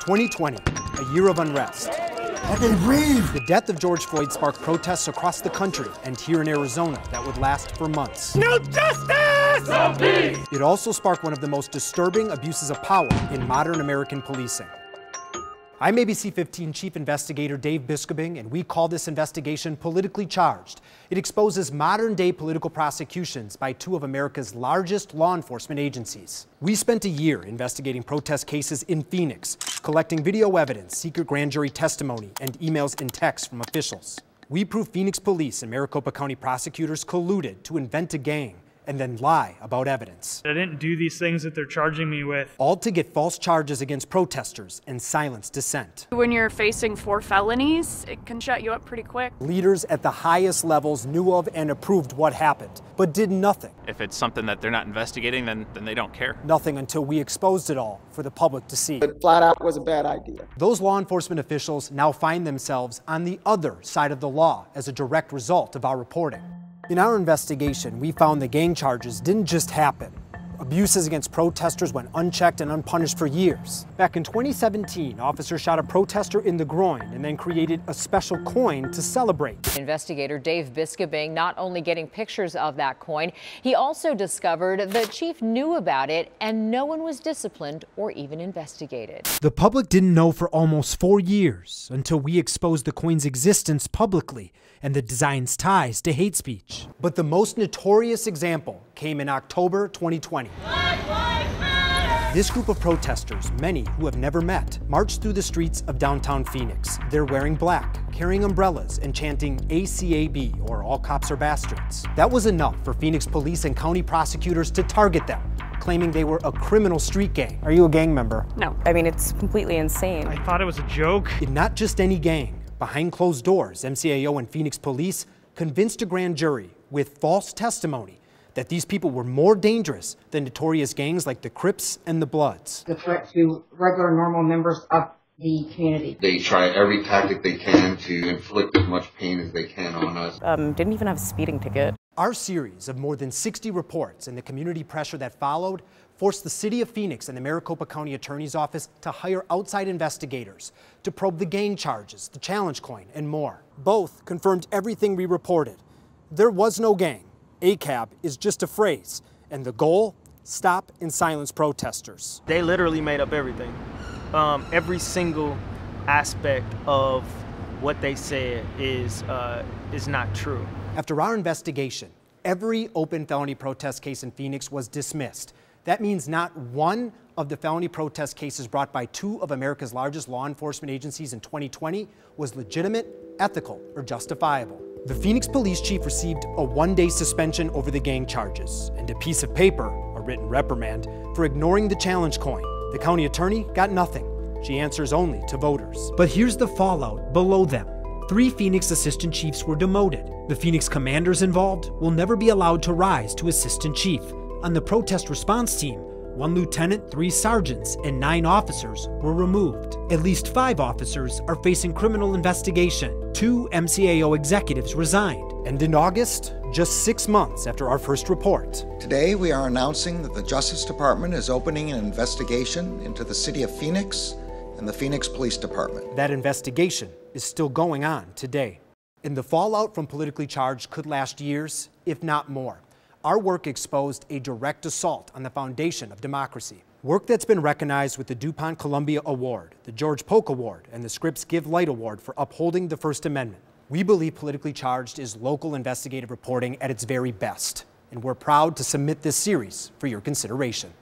2020, a year of unrest. I can breathe. The death of George Floyd sparked protests across the country and here in Arizona that would last for months. No justice! No peace! It also sparked one of the most disturbing abuses of power in modern American policing. I'm ABC 15 Chief Investigator Dave Biskobing, and we call this investigation politically charged. It exposes modern-day political prosecutions by two of America's largest law enforcement agencies. We spent a year investigating protest cases in Phoenix, collecting video evidence, secret grand jury testimony, and emails and texts from officials. We proved Phoenix police and Maricopa County prosecutors colluded to invent a gang and then lie about evidence. I didn't do these things that they're charging me with. All to get false charges against protesters and silence dissent. When you're facing 4 felonies, it can shut you up pretty quick. Leaders at the highest levels knew of and approved what happened, but did nothing. If it's something that they're not investigating, then they don't care. Nothing until we exposed it all for the public to see. It flat out was a bad idea. Those law enforcement officials now find themselves on the other side of the law as a direct result of our reporting. In our investigation, we found the gang charges didn't just happen. Abuses against protesters went unchecked and unpunished for years. Back in 2017, officers shot a protester in the groin and then created a special coin to celebrate. Investigator Dave Biskobing not only getting pictures of that coin, he also discovered the chief knew about it and no one was disciplined or even investigated. The public didn't know for almost 4 years until we exposed the coin's existence publicly and the design's ties to hate speech. But the most notorious example came in October 2020. This group of protesters, many who have never met, marched through the streets of downtown Phoenix. They're wearing black, carrying umbrellas, and chanting ACAB, or All Cops Are Bastards. That was enough for Phoenix police and county prosecutors to target them, claiming they were a criminal street gang. Are you a gang member? No. I mean, it's completely insane. I thought it was a joke. And not just any gang. Behind closed doors, MCAO and Phoenix police convinced a grand jury with false testimony that these people were more dangerous than notorious gangs like the Crips and the Bloods. The threat to regular, normal members of the community. They try every tactic they can to inflict as much pain as they can on us. Didn't even have a speeding ticket. Our series of more than 60 reports and the community pressure that followed forced the city of Phoenix and the Maricopa County Attorney's Office to hire outside investigators to probe the gang charges, the challenge coin, and more. Both confirmed everything we reported. There was no gang. ACAB is just a phrase, and the goal? Stop and silence protesters. They literally made up everything. Every single aspect of what they said is not true. After our investigation, every open felony protest case in Phoenix was dismissed. That means not one of the felony protest cases brought by two of America's largest law enforcement agencies in 2020 was legitimate, ethical, or justifiable. The Phoenix police chief received a 1-day suspension over the gang charges and a piece of paper, a written reprimand, for ignoring the challenge coin. The county attorney got nothing. She answers only to voters. But here's the fallout below them. 3 Phoenix assistant chiefs were demoted. The Phoenix commanders involved will never be allowed to rise to assistant chief. On the protest response team, 1 lieutenant, 3 sergeants, and 9 officers were removed. At least 5 officers are facing criminal investigation. 2 MCAO executives resigned. And in August, just 6 months after our first report, today we are announcing that the Justice Department is opening an investigation into the city of Phoenix and the Phoenix Police Department. That investigation is still going on today. And the fallout from politically charged could last years, if not more. Our work exposed a direct assault on the foundation of democracy. Work that's been recognized with the DuPont Columbia Award, the George Polk Award, and the Scripps Give Light Award for upholding the First Amendment. We believe politically charged is local investigative reporting at its very best, and we're proud to submit this series for your consideration.